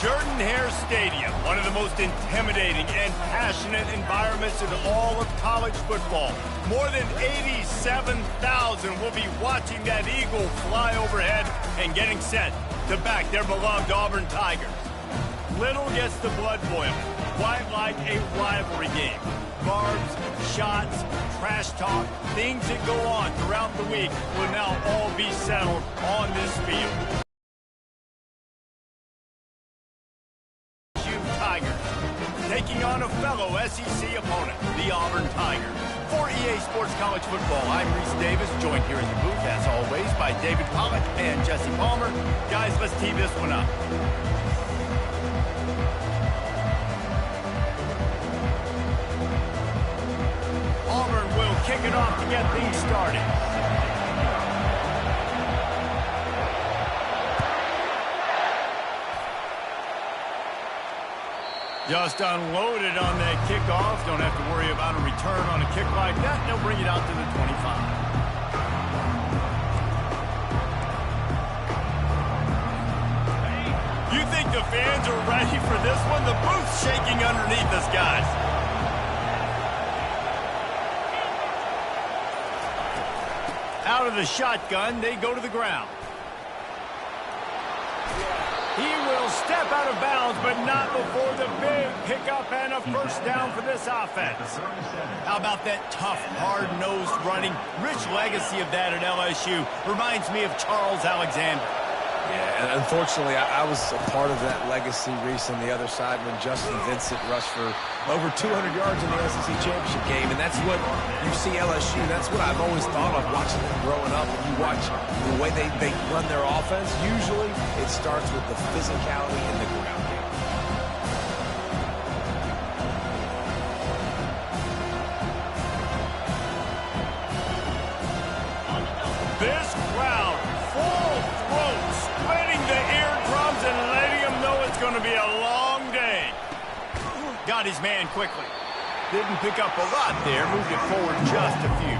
Jordan-Hare Stadium, one of the most intimidating and passionate environments in all of college football. More than 87,000 will be watching that eagle fly overhead and getting set to back their beloved Auburn Tigers. Little gets the blood boiling, quite like a rivalry game. Barbs, shots, trash talk, things that go on throughout the week will now all be settled on this field. Taking on a fellow SEC opponent, the Auburn Tigers. For EA Sports College Football, I'm Reese Davis, joined here in the booth, as always, by David Pollock and Jesse Palmer. Guys, let's tee this one up. Auburn will kick it off to get things started. Just unloaded on that kickoff. Don't have to worry about a return on a kick like that. They'll bring it out to the 25. You think the fans are ready for this one? The booth's shaking underneath us, guys. Out of the shotgun, they go to the ground. He will step out of bounds, but not before the big pickup and a first down for this offense. How about that tough, hard-nosed running? Rich legacy of that at LSU. Reminds me of Charles Alexander. Yeah, and unfortunately, I was a part of that legacy, Reese, on the other side when Justin Vincent rushed for over 200 yards in the SEC championship game, and that's what you see LSU. That's what I've always thought of watching them growing up. When you watch the way they run their offense, usually it starts with the physicality in the ground game. This crowd, full throat, splitting the eardrums and letting them know it's going to be a long day. Got his man quickly. Didn't pick up a lot there, moved it forward just a few.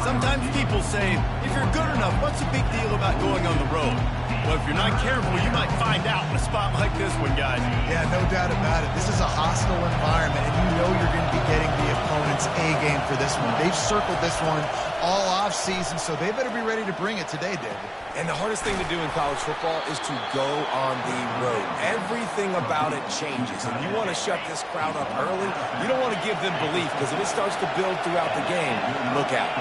Sometimes people say, if you're good enough, what's the big deal about going on the road? Well, if you're not careful, you might find out in a spot like this one, guys. Yeah, no doubt about it. This is a hostile environment, and you know you're going to be getting the opponent defense A game for this one. They've circled this one all off season, so they better be ready to bring it today, David. And the hardest thing to do in college football is to go on the road. Everything about it changes, and you want to shut this crowd up early. You don't want to give them belief, because if it starts to build throughout the game, look out.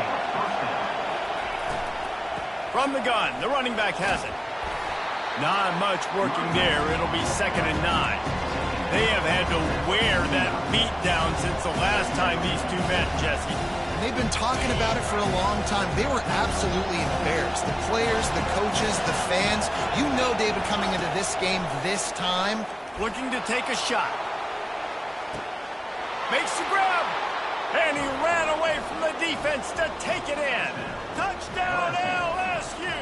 From the gun, the running back has it. Not much working there. It'll be 2nd and 9. They have had to wear that beat down since the last time these two met, Jesse. They've been talking about it for a long time. They were absolutely embarrassed. The players, the coaches, the fans. You know, David, coming into this game this time. Looking to take a shot. Makes the grab. And he ran away from the defense to take it in. Touchdown, LSU.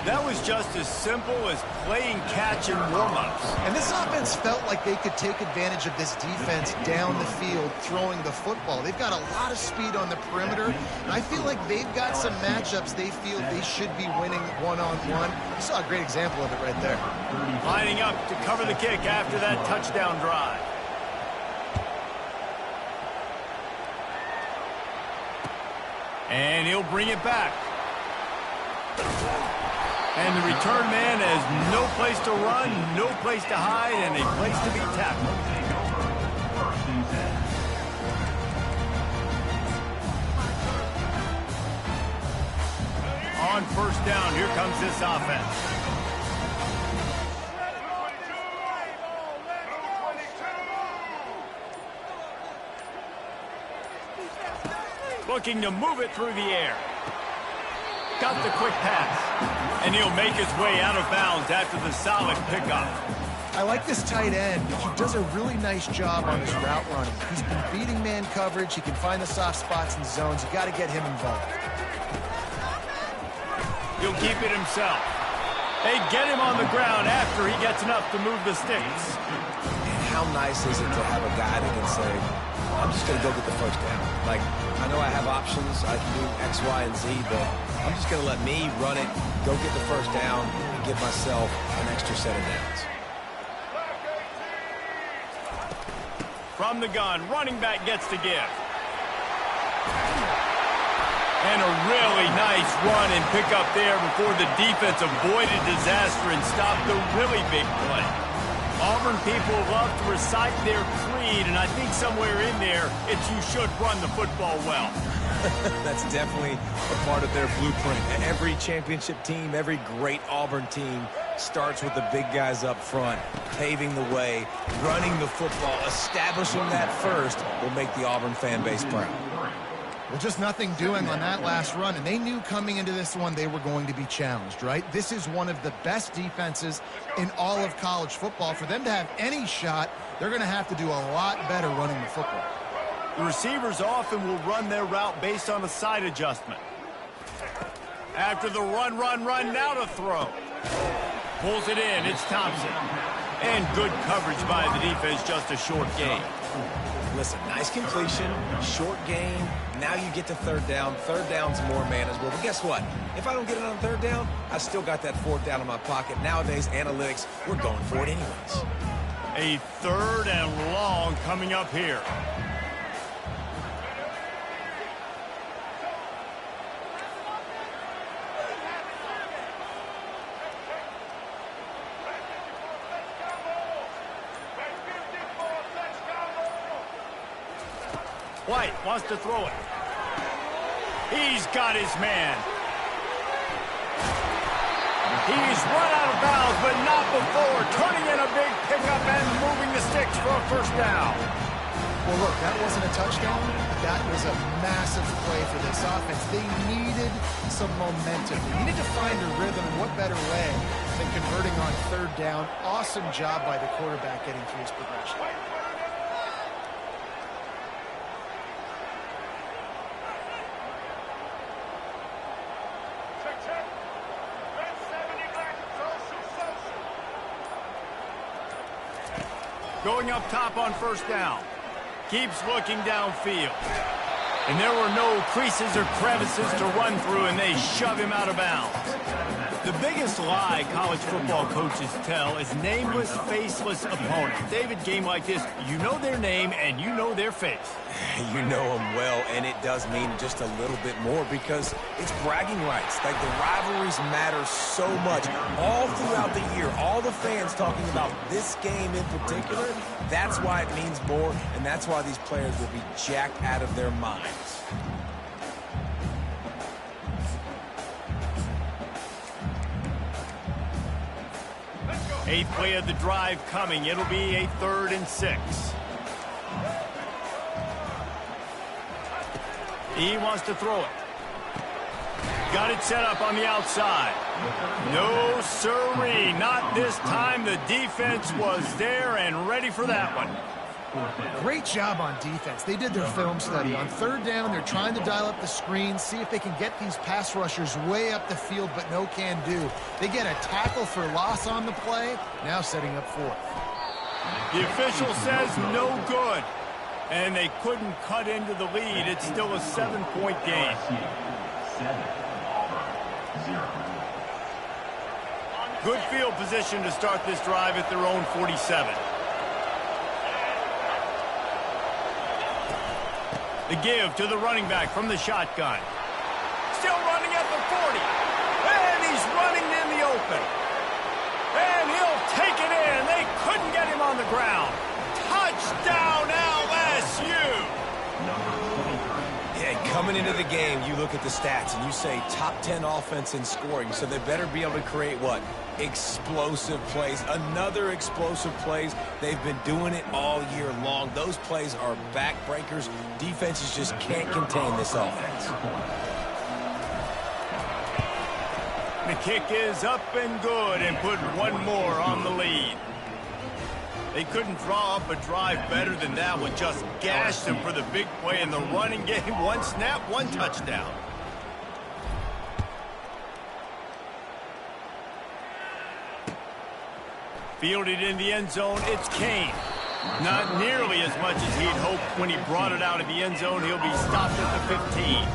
That was just as simple as playing catch in warm-ups. And this offense felt like they could take advantage of this defense down the field throwing the football. They've got a lot of speed on the perimeter, and I feel like they've got some matchups they feel they should be winning one-on-one. You saw a great example of it right there. Lining up to cover the kick after that touchdown drive. And he'll bring it back. And the return man has no place to run, no place to hide, and a place to be tackled. On 1st down, here comes this offense. Looking to move it through the air. Got the quick pass. And he'll make his way out of bounds after the solid pickup. I like this tight end. He does a really nice job on his route running. He's been beating man coverage. He can find the soft spots and zones. You got to get him involved. He'll keep it himself. They get him on the ground after he gets enough to move the sticks. And how nice is it to have a guy that can say, I'm just going to go get the 1st down. Like, I know I have options. I can do X, Y, and Z, but I'm just going to let me run it, go get the 1st down, and give myself an extra set of downs. From the gun, running back gets to give. And a really nice run and pick up there before the defense avoided disaster and stopped the really big play. Auburn people love to recite their creed, and I think somewhere in there, it's you should run the football well. That's definitely a part of their blueprint. Every championship team, every great Auburn team starts with the big guys up front, paving the way, running the football, establishing that first will make the Auburn fan base proud. Well, just nothing doing on that last run, and they knew coming into this one they were going to be challenged, right? This is one of the best defenses in all of college football. For them to have any shot, they're going to have to do a lot better running the football. The receivers often will run their route based on a side adjustment. After the run, now to throw. Pulls it in, it's Thompson. And good coverage by the defense, just a short gain. Listen, nice completion, short gain. Now you get to 3rd down. 3rd down's more manageable. But guess what? If I don't get it on 3rd down, I still got that 4th down in my pocket. Nowadays, analytics, we're going for it anyways. A 3rd and long coming up here. White wants to throw it. He's got his man. He's run out of bounds, but not before turning in a big pickup and moving the sticks for a 1st down. Well, look, that wasn't a touchdown. That was a massive play for this offense. They needed some momentum. They needed to find a rhythm. What better way than converting on 3rd down? Awesome job by the quarterback getting through his progression. Going up top on 1st down. Keeps looking downfield. And there were no creases or crevices to run through, and they shove him out of bounds. The biggest lie college football coaches tell is nameless, faceless opponents. David, game like this, you know their name and you know their face. You know them well, and it does mean just a little bit more because it's bragging rights. Like, the rivalries matter so much all throughout the year. All the fans talking about this game in particular, that's why it means more, and that's why these players will be jacked out of their minds. Eighth play of the drive coming. It'll be a 3rd and 6. He wants to throw it. Got it set up on the outside. No, sirree. Not this time. The defense was there and ready for that one. Great job on defense. They did their film study. On 3rd down, they're trying to dial up the screen, see if they can get these pass rushers way up the field, but no can do. They get a tackle for loss on the play, now setting up 4th. The official says no good, and they couldn't cut into the lead. It's still a 7-point game. Good field position to start this drive at their own 47. The give to the running back from the shotgun. Still running at the 40. And he's running in the open. And he'll take it in. They couldn't get him on the ground. Touchdown, LSU. Yeah, coming into the game, you look at the stats and you say top 10 offense in scoring, so they better be able to create what? Explosive plays. Another explosive plays. They've been doing it all year long. Those plays are backbreakers. Defenses just can't contain this offense. The kick is up and good and put one more on the lead. They couldn't draw up a drive better than that one. Just gashed them for the big play in the running game. One snap, one touchdown. Fielded in the end zone, it's Kane. Not nearly as much as he'd hoped when he brought it out of the end zone. He'll be stopped at the 15.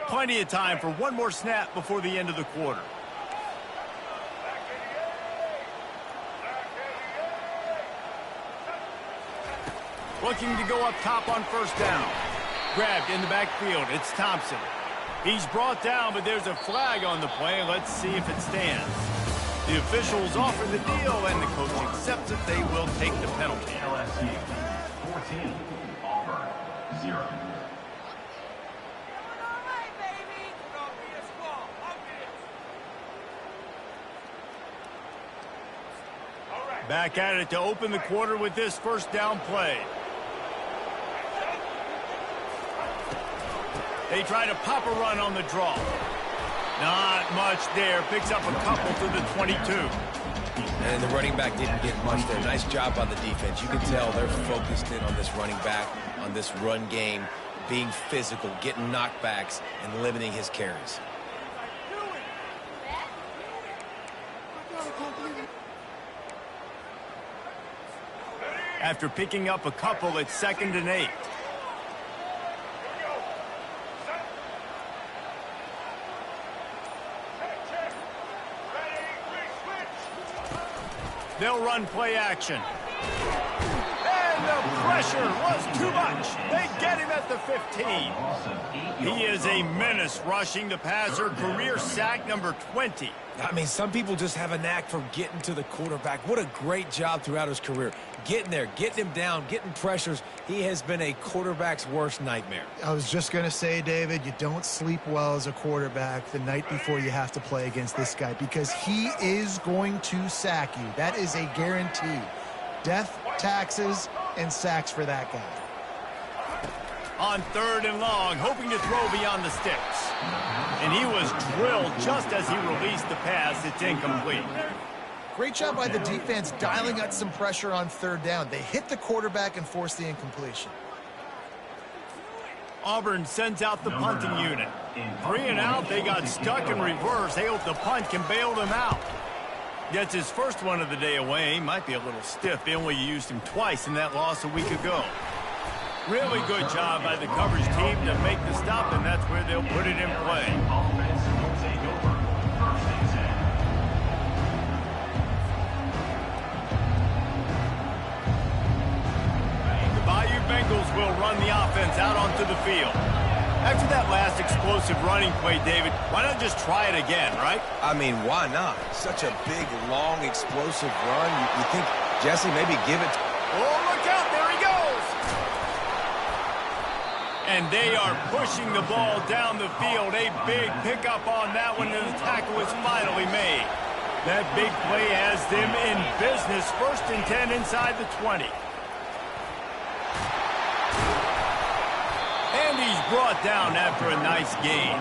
Plenty of time for one more snap before the end of the quarter. Looking to go up top on 1st down. Grabbed in the backfield. It's Thompson. He's brought down, but there's a flag on the play. Let's see if it stands. The officials offer the deal, and the coach accepts it. They will take the penalty. LSU 14, Auburn 0. Back at it to open the quarter with this 1st down play. They try to pop a run on the draw. Not much there. Picks up a couple to the 22. And the running back didn't get much there. Nice job by the defense. You can tell they're focused in on this running back, on this run game, being physical, getting knockbacks, and limiting his carries. After picking up a couple, it's 2nd and 8. They'll run play action. And the pressure was too much. They get him at the 15. He is a menace rushing the passer. Career sack number 20. I mean, some people just have a knack for getting to the quarterback. What a great job throughout his career. Getting there, getting him down, getting pressures. He has been a quarterback's worst nightmare. I was just going to say, David, you don't sleep well as a quarterback the night before you have to play against this guy because he is going to sack you. That is a guarantee. Death, taxes, and sacks for that guy. On 3rd and long, hoping to throw beyond the sticks. And he was drilled just as he released the pass. It's incomplete. Great job by the defense dialing up some pressure on 3rd down. They hit the quarterback and forced the incompletion. Auburn sends out the punting unit. 3 and out, they got stuck in reverse. They hope the punt can bail them out. Gets his first one of the day away. Might be a little stiff. They only used him twice in that loss a week ago. Really good job by the coverage team to make the stop, and that's where they'll put it in play. Offense will take over. First and 10. The Bayou Bengals will run the offense out onto the field. After that last explosive running play, David, why not just try it again, right? I mean, why not? Such a big, long, explosive run. You think, Jesse, maybe give it... Oh, look out. There he goes. And they are pushing the ball down the field. A big pickup on that one, and the tackle is finally made. That big play has them in business. First and 10 inside the 20. And he's brought down after a nice gain.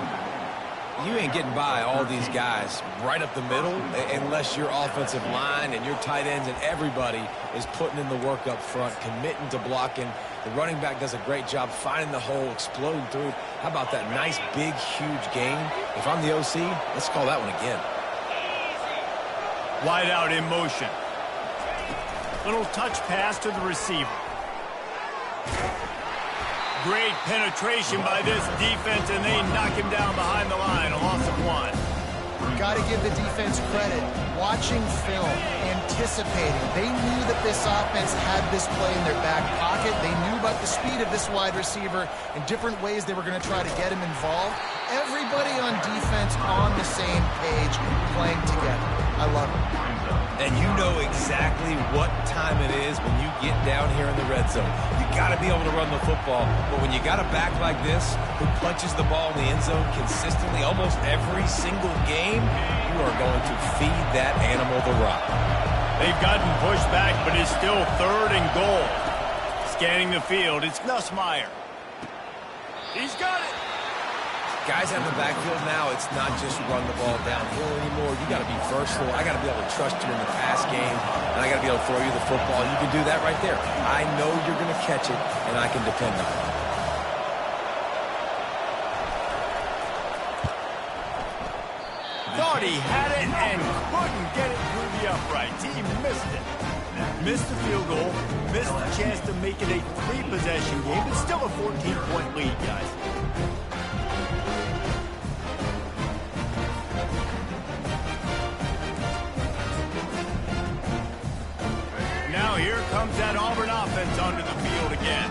You ain't getting by all these guys right up the middle unless your offensive line and your tight ends and everybody is putting in the work up front, committing to blocking. The running back does a great job finding the hole, exploding through. How about that nice, big, huge gain? If I'm the OC, let's call that one again. Wide out in motion. Little touch pass to the receiver. Great penetration by this defense, and they knock him down behind the line. A loss of 1. Got to give the defense credit. Watching film, anticipating. They knew that this offense had this play in their back pocket. They knew about the speed of this wide receiver and different ways they were going to try to get him involved. Everybody on defense on the same page, playing together. I love it. And you know exactly what time it is when you get down here in the red zone. You got to be able to run the football, but when you got a back like this who punches the ball in the end zone consistently almost every single game, you are going to feed that animal the rock. They've gotten pushed back, but it's still 3rd and goal. Scanning the field, it's Nussmeier. He's got it. Guys out in the backfield now, it's not just run the ball downhill anymore. You got to be versatile. I got to be able to trust you in the pass game, and I got to be able to throw you the football. You can do that right there. I know you're going to catch it, and I can depend on it. Thought he had it and couldn't get it through the uprights. He missed it. Missed the field goal, missed the chance to make it a 3-possession game, but still a 14-point lead, guys. Now here comes that Auburn offense onto the field again.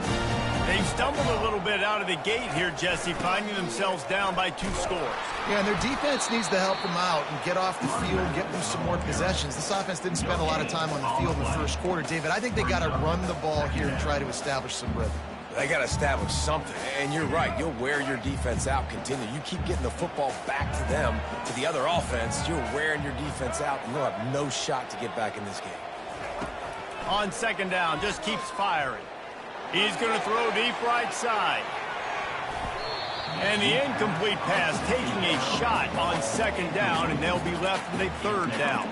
They've stumbled a little bit out of the gate here, Jesse, finding themselves down by 2 scores. Yeah, and their defense needs to help them out and get off the field, get them some more possessions. This offense didn't spend a lot of time on the field in the first quarter. David, I think they got to run the ball here and try to establish some rhythm. They got to establish something, and you're right. You'll wear your defense out, continue. You keep getting the football back to them, to the other offense, you're wearing your defense out, and you'll have no shot to get back in this game. On 2nd down, just keeps firing. He's going to throw deep right side. And the incomplete pass taking a shot on 2nd down, and they'll be left with a 3rd down.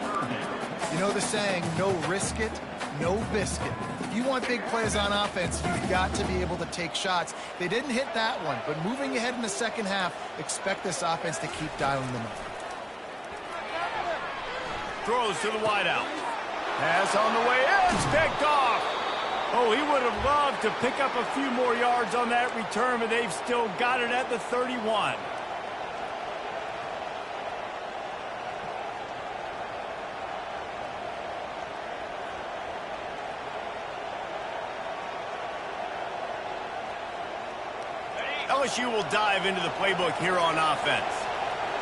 You know the saying, no risk it, no biscuit. If you want big plays on offense, you've got to be able to take shots. They didn't hit that one, but moving ahead in the second half, expect this offense to keep dialing them up. Throws to the wideout. Pass on the way in, it's picked off. Oh, he would have loved to pick up a few more yards on that return, but they've still got it at the 31. LSU will dive into the playbook here on offense.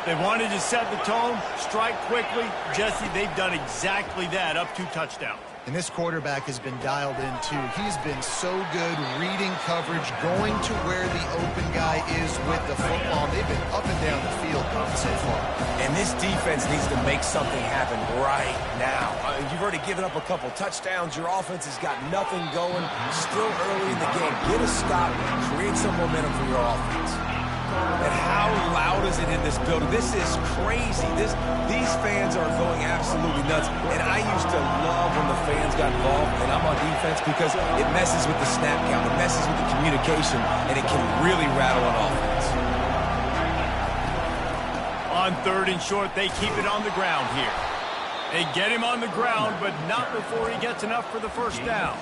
They wanted to set the tone, strike quickly. Jesse, they've done exactly that, up 2 touchdowns. And this quarterback has been dialed in, too. He's been so good reading coverage, going to where the open guy is with the football. They've been up and down the field so far. And this defense needs to make something happen right now. You've already given up a couple touchdowns. Your offense has got nothing going. Still early in the game. Get a stop. Create some momentum for your offense. And how loud is it in this building? This is crazy. These fans are going absolutely nuts. And I used to love when the fans got involved, and I'm on defense, because it messes with the snap count. It messes with the communication, and it can really rattle an offense. On 3rd and short, they keep it on the ground here. They get him on the ground, but not before he gets enough for the first down.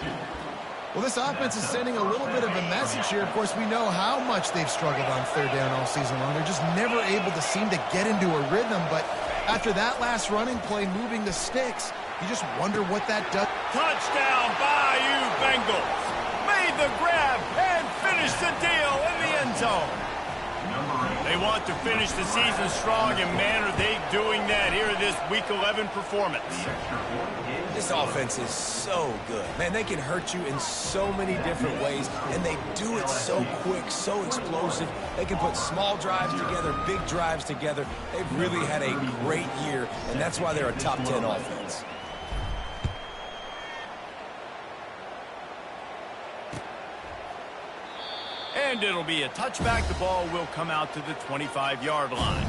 Well, this offense is sending a little bit of a message here. Of course, we know how much they've struggled on third down all season long. They're just never able to seem to get into a rhythm. But after that last running play, moving the sticks, you just wonder what that does. Touchdown, Bayou Bengals. Made the grab and finished the deal in the end zone. They want to finish the season strong, and man, are they doing that here in this Week 11 performance. This offense is so good. Man, they can hurt you in so many different ways, and they do it so quick, so explosive. They can put small drives together, big drives together. They've really had a great year, and that's why they're a top 10 offense. And it'll be a touchback. The ball will come out to the 25-yard line.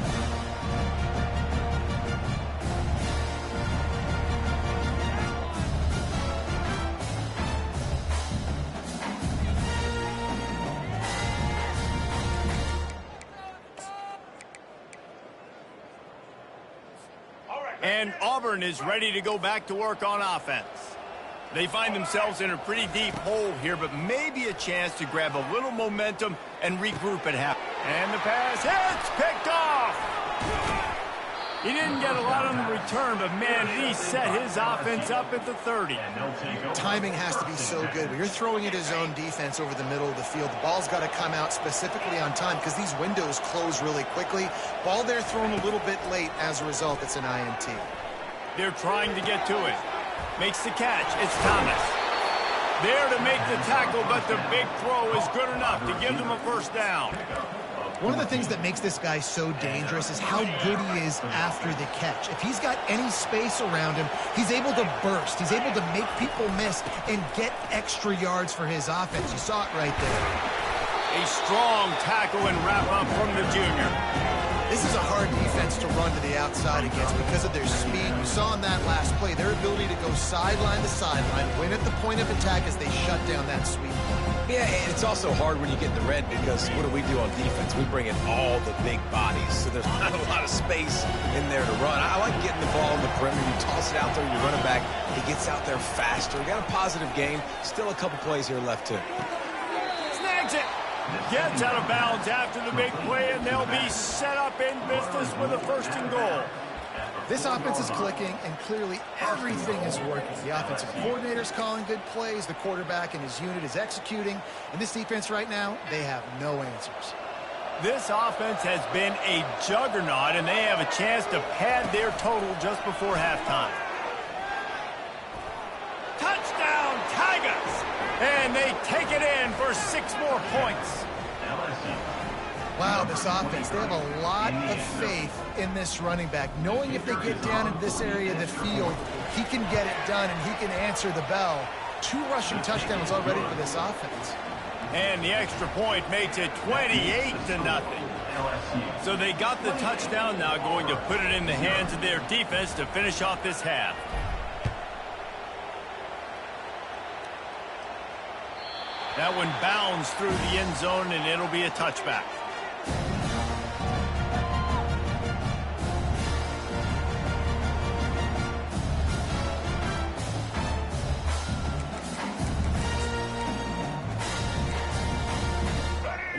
And Auburn is ready to go back to work on offense. They find themselves in a pretty deep hole here, but maybe a chance to grab a little momentum and regroup at half. And the pass hits, picked off. He didn't get a lot on the return, but man, he set his offense up at the 30. Timing has to be so good. When you're throwing at his own defense over the middle of the field, the ball's got to come out specifically on time because these windows close really quickly. Ball there thrown a little bit late. As a result, it's an INT. They're trying to get to it. Makes the catch. It's Thomas. There to make the tackle, but the big throw is good enough to give them a first down. One of the things that makes this guy so dangerous is how good he is after the catch. If he's got any space around him, he's able to burst. He's able to make people miss and get extra yards for his offense. You saw it right there. A strong tackle and wrap up from the junior. This is a hard defense to run to the outside against because of their speed. You saw in that last play their ability to go sideline to sideline, win at the point of attack as they shut down that sweep. Yeah, and it's also hard when you get in the red because what do we do on defense? We bring in all the big bodies, so there's not a lot of space in there to run. I like getting the ball on the perimeter. You toss it out there, you run it back. He gets out there faster. We got a positive game. Still a couple plays here left, too. Snags it. Gets out of bounds after the big play, and they'll be set up in business with a first and goal. This offense is clicking, and clearly everything is working. The offensive coordinator's calling good plays. The quarterback and his unit is executing. And this defense right now, they have no answers. This offense has been a juggernaut, and they have a chance to pad their total just before halftime. Touchdown, Tigers! And they take it in for 6 more points. Wow, this offense, they have a lot of faith in this running back, knowing if they get down in this area of the field, he can get it done and he can answer the bell. 2 rushing touchdowns already for this offense. And the extra point makes it 28-0. So they got the touchdown, now going to put it in the hands of their defense to finish off this half. That one bounds through the end zone, and it'll be a touchback.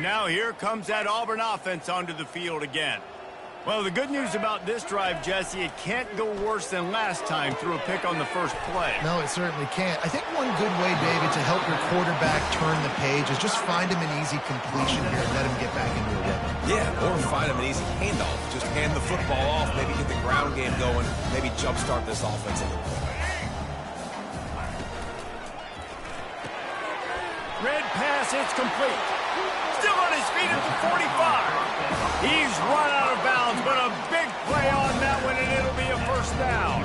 Now here comes that Auburn offense onto the field again. Well, the good news about this drive, Jesse, it can't go worse than last time through a pick on the first play. No, it certainly can't. I think one good way, David, to help your quarterback turn the page is just find him an easy completion here and let him get back into a rhythm. Yeah, or find him an easy handoff. Just hand the football off, maybe get the ground game going, maybe jumpstart this offense a little bit. Red pass, it's complete. Still on his feet at the 45. He's run out of bounds, but a big play on that one, and it'll be a first down.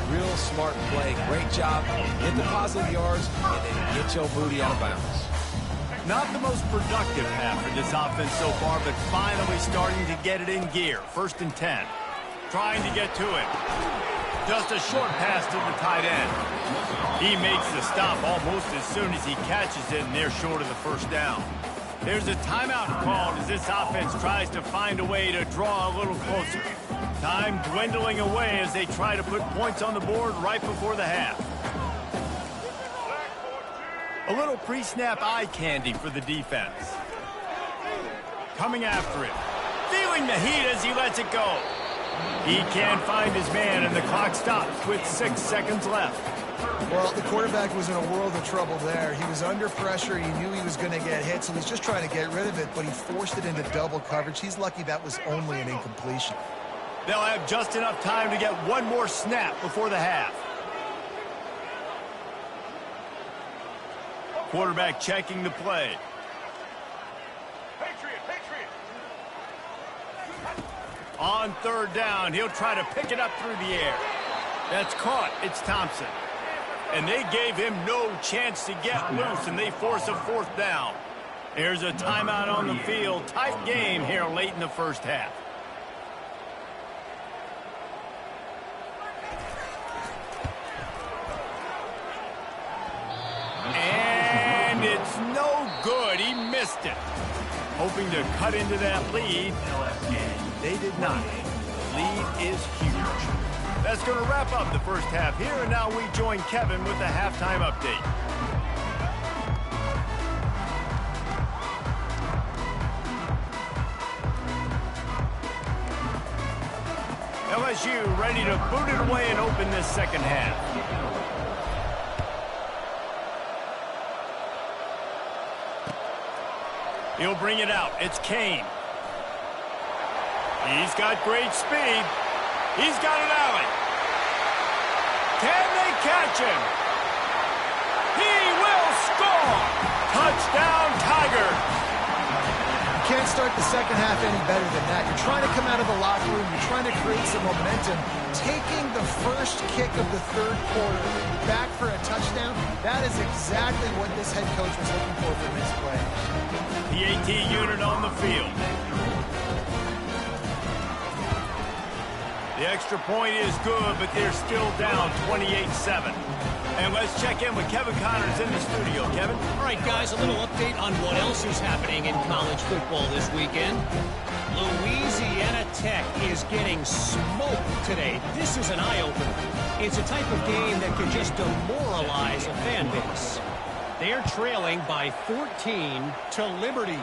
Real smart play. Great job. Get the positive yards, and then get your booty out of bounds. Not the most productive half for this offense so far, but finally starting to get it in gear. 1st and 10. Trying to get to it. Just a short pass to the tight end. He makes the stop almost as soon as he catches it, and they're short of the first down. There's a timeout called as this offense tries to find a way to draw a little closer. Time dwindling away as they try to put points on the board right before the half. A little pre-snap eye candy for the defense. Coming after him. Feeling the heat as he lets it go. He can't find his man, and the clock stops with 6 seconds left. Well, the quarterback was in a world of trouble there. He was under pressure. He knew he was going to get hit, so he's just trying to get rid of it, but he forced it into double coverage. He's lucky that was only an incompletion. They'll have just enough time to get one more snap before the half. Quarterback checking the play. On third down, he'll try to pick it up through the air. That's caught. It's Thompson. And they gave him no chance to get loose, and they force a fourth down. Here's a timeout on the field. Tight game here late in the first half. And it's no good. He missed it. Hoping to cut into that lead. They did not. The lead is huge. That's going to wrap up the first half here, and now we join Kevin with the halftime update. LSU ready to boot it away and open this second half. He'll bring it out. It's Kane. He's got great speed. He's got an alley. Can they catch him? He will score! Touchdown, Tigers! You can't start the second half any better than that. You're trying to come out of the locker room. You're trying to create some momentum. Taking the first kick of the third quarter back for a touchdown, that is exactly what this head coach was looking for from his players. The AT unit on the field. The extra point is good, but they're still down 28-7. And let's check in with Kevin Connors in the studio. Kevin? All right, guys, a little update on what else is happening in college football this weekend. Louisiana Tech is getting smoked today. This is an eye-opener. It's a type of game that can just demoralize a fan base. They're trailing by 14 to Liberty.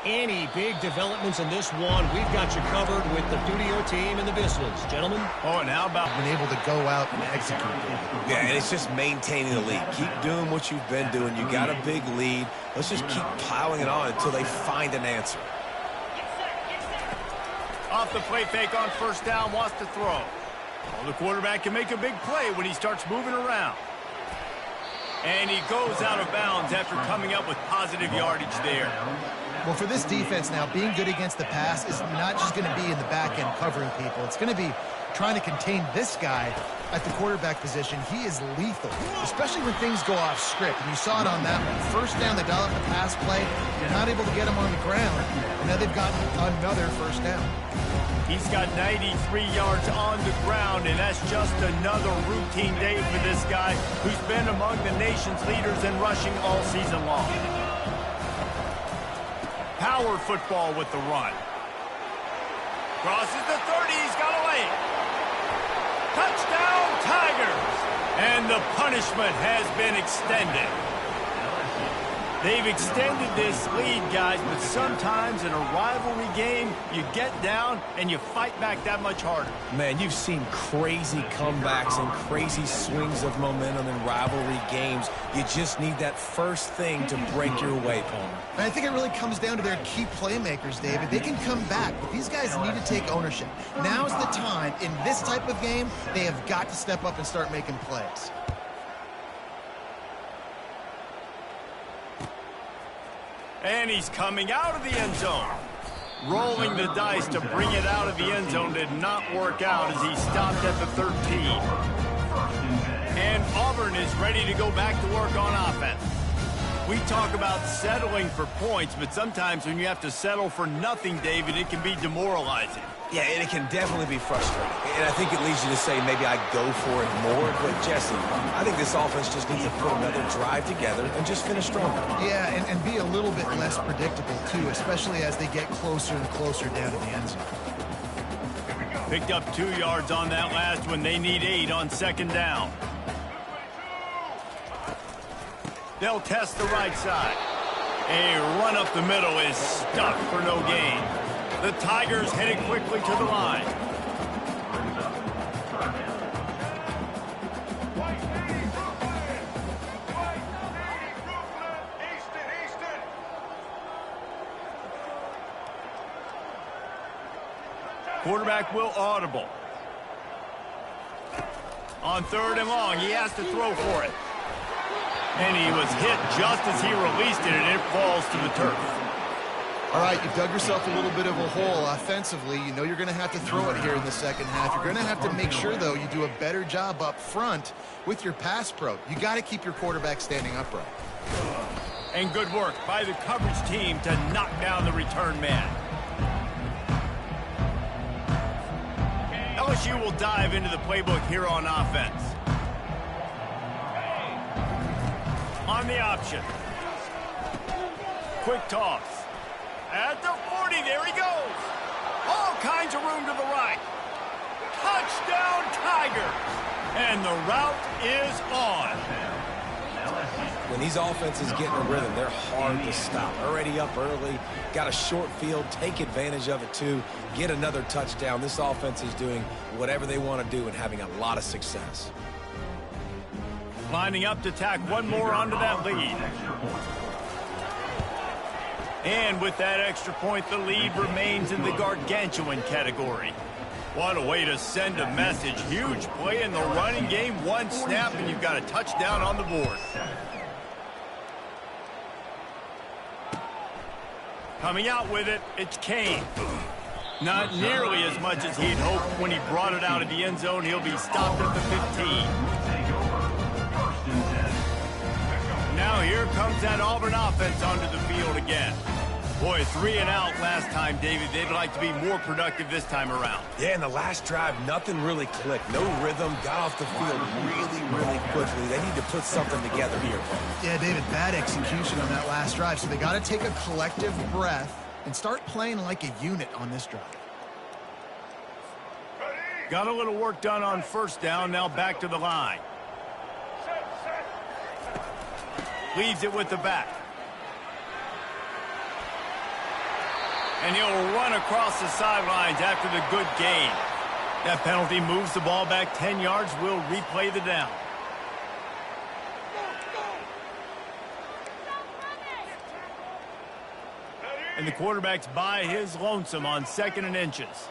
Any big developments in this one, we've got you covered with the Studio team in the business. Gentlemen? Oh, and how about being able to go out and execute? Yeah, and it's just maintaining the lead. Keep doing what you've been doing. You got a big lead. Let's just keep plowing it on until they find an answer. Off the play fake on first down, wants to throw. Well, the quarterback can make a big play when he starts moving around. And he goes out of bounds after coming up with positive yardage there. Well, for this defense now, being good against the pass is not just going to be in the back end covering people. It's going to be trying to contain this guy at the quarterback position. He is lethal, especially when things go off script. And you saw it on that one. First down, they dial up the pass play. You're not able to get him on the ground. And now they've gotten another first down. He's got 93 yards on the ground, and that's just another routine day for this guy who's been among the nation's leaders in rushing all season long. Power football with the run. Crosses the 30, he's got a lane. Touchdown, Tigers! And the punishment has been extended. They've extended this lead, guys, but sometimes in a rivalry game, you get down and you fight back that much harder. Man, you've seen crazy comebacks and crazy swings of momentum in rivalry games. You just need that first thing to break your way, Palmer. And I think it really comes down to their key playmakers, David. They can come back, but these guys need to take ownership. Now's the time. In this type of game, they have got to step up and start making plays. And he's coming out of the end zone. Rolling the dice to bring it out of the end zone did not work out as he stopped at the 13. And Auburn is ready to go back to work on offense. We talk about settling for points, but sometimes when you have to settle for nothing, David, it can be demoralizing. Yeah, and it can definitely be frustrating. And I think it leads you to say maybe I go for it more. But, Jesse, I think this offense just needs to put another drive together and just finish stronger. Yeah, and be a little bit less predictable, too, especially as they get closer and closer down to the end zone. Picked up 2 yards on that last one. They need 8 on second down. They'll test the right side. A run up the middle is stuck for no gain. The Tigers headed quickly to the line. Quarterback will audible. On 3rd and long, he has to throw for it. And he was hit just as he released it, and it falls to the turf. All right, you've dug yourself a little bit of a hole offensively. You know you're going to have to throw it here in the second half. You're going to have to make sure, though, you do a better job up front with your pass pro. You got to keep your quarterback standing upright. And good work by the coverage team to knock down the return man. LSU will dive into the playbook here on offense. On the option. Quick toss. At the 40, there he goes. All kinds of room to the right. Touchdown, Tigers. And the route is on. When these offenses get in a rhythm, they're hard to stop. Already up early, got a short field, take advantage of it too, get another touchdown. This offense is doing whatever they want to do and having a lot of success. Lining up to tack one more onto that lead. And with that extra point, the lead remains in the gargantuan category. What a way to send a message. Huge play in the running game. One snap, and you've got a touchdown on the board. Coming out with it, it's Kane. Not nearly as much as he'd hoped when he brought it out of the end zone. He'll be stopped at the 15. Now here comes that Auburn offense onto the field again. Boy, 3 and out last time, David. They'd like to be more productive this time around. Yeah, in the last drive, nothing really clicked. No rhythm, got off the field really quickly. They need to put something together here. Yeah, David, bad execution on that last drive. So they got to take a collective breath and start playing like a unit on this drive. Got a little work done on first down. Now back to the line. Leaves it with the back. And he'll run across the sidelines after the good gain. That penalty moves the ball back 10 yards. We'll replay the down. And the quarterback's by his lonesome on 2nd and inches.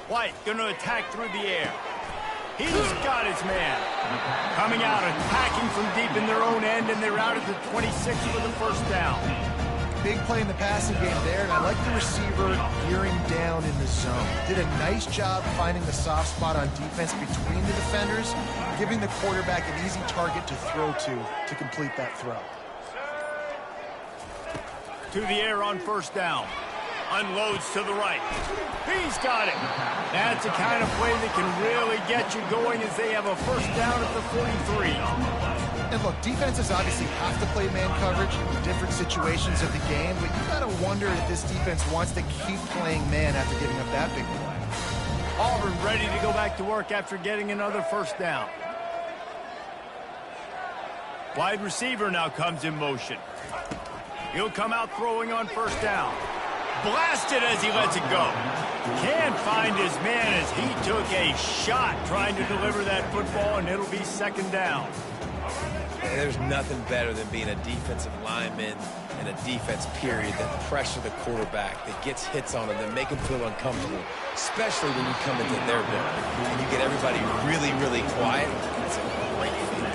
White going to attack through the air. He's got his man. Coming out, attacking from deep in their own end, and they're out at the 26 for the first down. Big play in the passing game there, and I like the receiver gearing down in the zone. Did a nice job finding the soft spot on defense between the defenders, giving the quarterback an easy target to throw to complete that throw. To the air on first down. Unloads to the right. He's got it. That's the kind of play that can really get you going as they have a first down at the 43. And look, defenses obviously have to play man coverage in different situations of the game, but you got to wonder if this defense wants to keep playing man after giving up that big play. Auburn ready to go back to work after getting another first down. Wide receiver now comes in motion. He'll come out throwing on first down. Blasted as he lets it go. Can't find his man as he took a shot trying to deliver that football, and it'll be 2nd down. There's nothing better than being a defensive lineman and a defense period that pressure the quarterback, that gets hits on him, that make him feel uncomfortable, especially when you come into their building and you get everybody really quiet. That's a great feeling.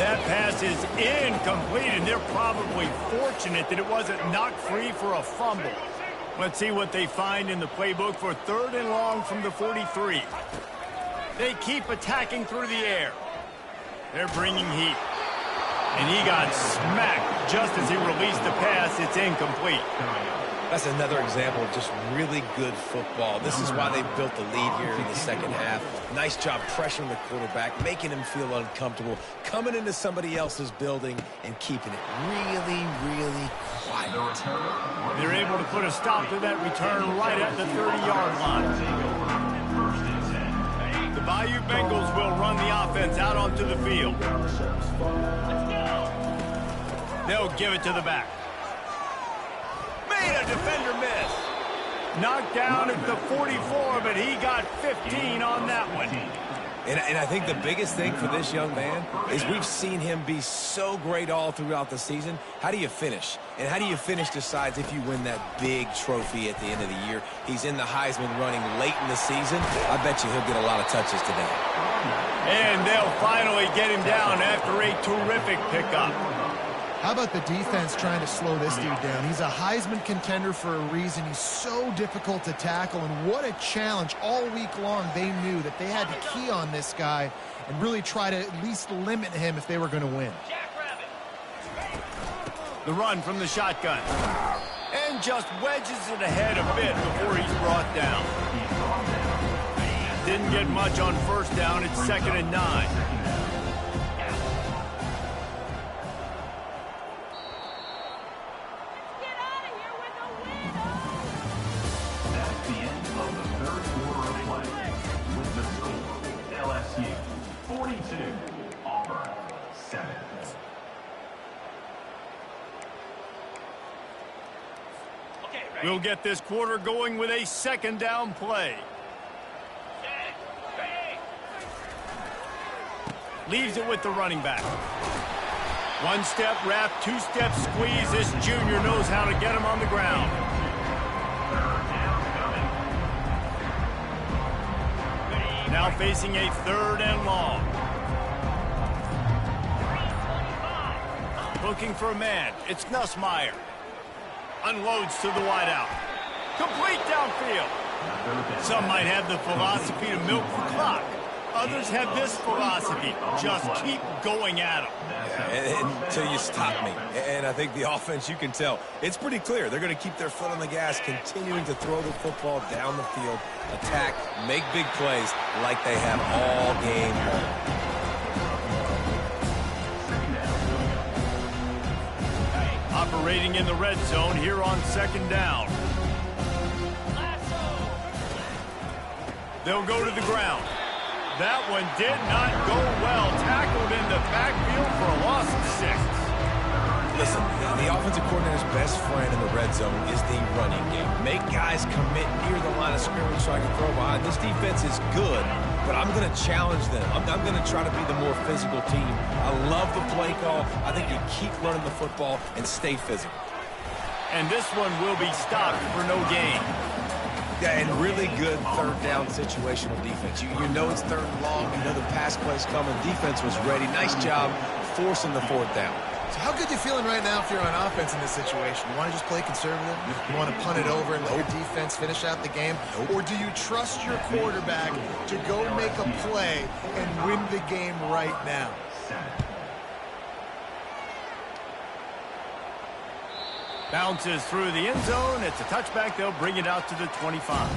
That pass is incomplete, and they're probably fortunate that it wasn't knocked free for a fumble. Let's see what they find in the playbook for 3rd and long from the 43. They keep attacking through the air. They're bringing heat. And he got smacked just as he released the pass. It's incomplete. That's another example of just really good football. This is why they built the lead here in the second half. Nice job pressuring the quarterback, making him feel uncomfortable, coming into somebody else's building and keeping it really, really quiet. They're able to put a stop to that return right at the 30-yard line. The Bayou Bengals will run the offense out onto the field. They'll give it to the back. Made a defender miss. Knocked down at the 44, but he got 15 on that one. And I think the biggest thing for this young man is we've seen him be so great all throughout the season. How do you finish? And how do you finish decides if you win that big trophy at the end of the year. He's in the Heisman running late in the season. I bet you he'll get a lot of touches today. And they'll finally get him down after a terrific pickup. How about the defense trying to slow this dude down? He's a Heisman contender for a reason. He's so difficult to tackle, and what a challenge. All week long, they knew that they had to key on this guy and really try to at least limit him if they were going to win. The run from the shotgun. And just wedges it ahead a bit before he's brought down. Didn't get much on first down. It's 2nd and 9. LSU 42, Auburn 7. We'll get this quarter going with a 2nd down play. Leaves it with the running back. 1-step wrap, 2-step squeeze. This junior knows how to get him on the ground. Now facing a 3rd and long. Looking for a man. It's Nussmeier. Unloads to the wideout. Complete downfield. Some might have the philosophy to milk the clock. Others have this philosophy. Just keep going at them. Yeah, until you stop me. And I think the offense, you can tell, it's pretty clear. They're going to keep their foot on the gas, continuing to throw the football down the field, attack, make big plays like they have all game long. Operating in the red zone here on 2nd down. They'll go to the ground. That one did not go well. Tackled in the backfield for a loss of 6. Listen, the offensive coordinator's best friend in the red zone is the running game. Make guys commit near the line of scrimmage so I can throw behind. This defense is good, but I'm going to challenge them. I'm going to try to be the more physical team. I love the play call. I think you keep running the football and stay physical. And this one will be stopped for no gain. Yeah, and really good 3rd down situational defense. You know it's 3rd and long. You know the pass play's coming. Defense was ready. Nice job forcing the 4th down. So how good you feeling right now if you're on offense in this situation? You want to just play conservative? You want to punt it over and let your defense finish out the game? Or do you trust your quarterback to go make a play and win the game right now? Bounces through the end zone. It's a touchback. They'll bring it out to the 25.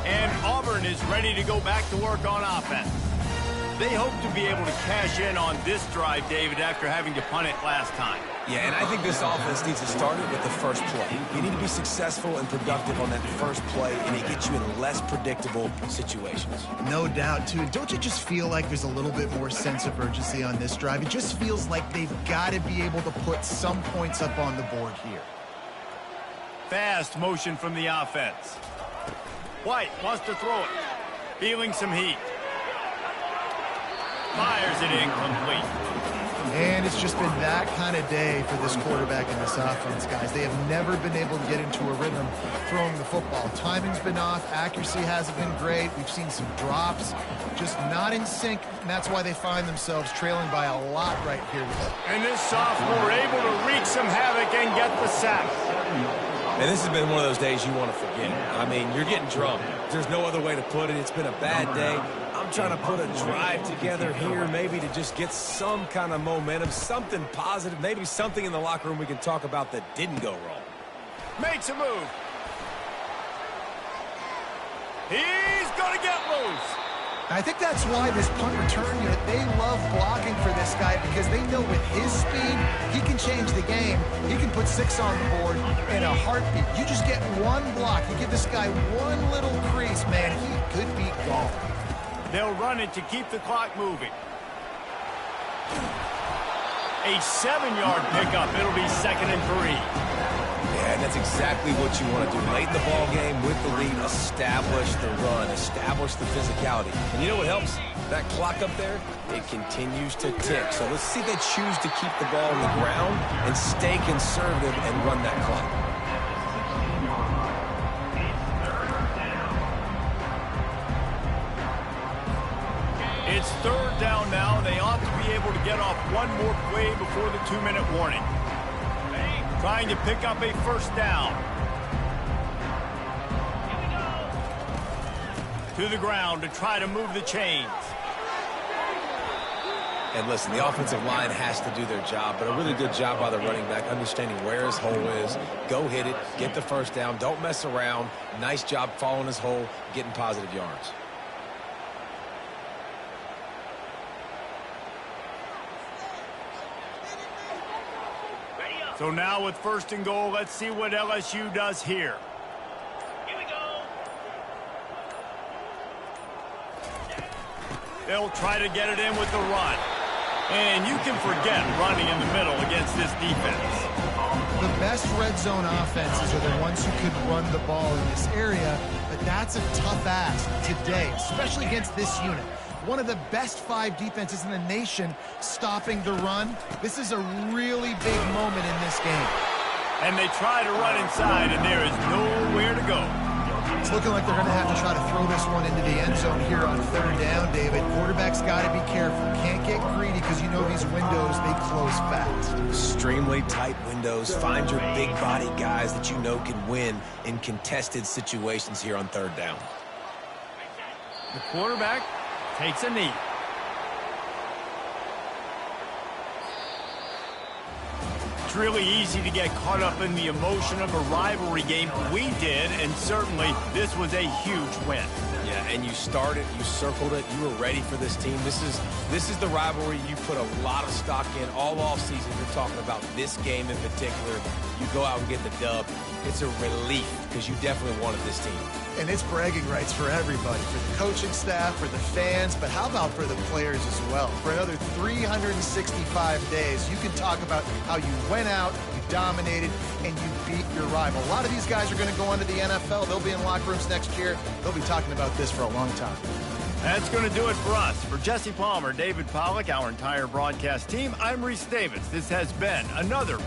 And Auburn is ready to go back to work on offense. They hope to be able to cash in on this drive, David, after having to punt it last time. Yeah, and I think this offense needs to start it with the first play. You need to be successful and productive on that first play, and it gets you in less predictable situations. No doubt, too. Don't you just feel like there's a little bit more sense of urgency on this drive? It just feels like they've got to be able to put some points up on the board here. Fast motion from the offense. White wants to throw it. Feeling some heat. Fires it incomplete. And it's just been that kind of day for this quarterback and this offense, guys. They have never been able to get into a rhythm throwing the football. Timing's been off. Accuracy hasn't been great. We've seen some drops. Just not in sync, and that's why they find themselves trailing by a lot right here. And this sophomore able to wreak some havoc and get the sack. And this has been one of those days you want to forget. I mean, you're getting drunk. There's no other way to put it. It's been a bad day. I'm I'm trying to put a drive together here, maybe to just get some kind of momentum, something positive, maybe something in the locker room we can talk about that didn't go wrong. Makes a move. He's going to get loose. I think that's why this punt return unit, they love blocking for this guy because they know with his speed, he can change the game. He can put 6 on the board in a heartbeat. You just get one block. You give this guy one little crease, man, he could be gone. They'll run it to keep the clock moving. A 7-yard pickup. It'll be 2nd and 3. Yeah, and that's exactly what you want to do. Late in the ball game with the lead, establish the run, establish the physicality. And you know what helps? That clock up there, it continues to tick. So let's see if they choose to keep the ball on the ground and stay conservative and run that clock. It's 3rd down now. They ought to be able to get off one more play before the 2-minute warning. Trying to pick up a 1st down. To the ground to try to move the chains. And listen, the offensive line has to do their job, but a really good job by the running back, understanding where his hole is. Go hit it, get the 1st down, don't mess around. Nice job following his hole, getting positive yards. So now with 1st and goal, let's see what LSU does here. Here we go. They'll try to get it in with the run. And you can forget running in the middle against this defense. The best red zone offenses are the ones who could run the ball in this area, but that's a tough ask today, especially against this unit. One of the best 5 defenses in the nation stopping the run. This is a really big moment in this game. And they try to run inside, and there is nowhere to go. It's looking like they're going to have to try to throw this one into the end zone here on 3rd down, David. Quarterback's got to be careful. Can't get greedy because you know these windows, they close fast. Extremely tight windows. Find your big body guys that you know can win in contested situations here on 3rd down. The quarterback takes a knee. It's really easy to get caught up in the emotion of a rivalry game. We did, and certainly this was a huge win. Yeah, and you started, you circled it, you were ready for this team. This is the rivalry you put a lot of stock in all offseason. You're talking about this game in particular. You go out and get the dub. It's a relief because you definitely wanted this team. And it's bragging rights for everybody, for the coaching staff, for the fans, but how about for the players as well? For another 365 days, you can talk about how you went out, you dominated, and you beat your rival. A lot of these guys are going to go on to the NFL. They'll be in locker rooms next year. They'll be talking about this for a long time. That's going to do it for us. For Jesse Palmer, David Pollack, our entire broadcast team, I'm Reese Davis. This has been another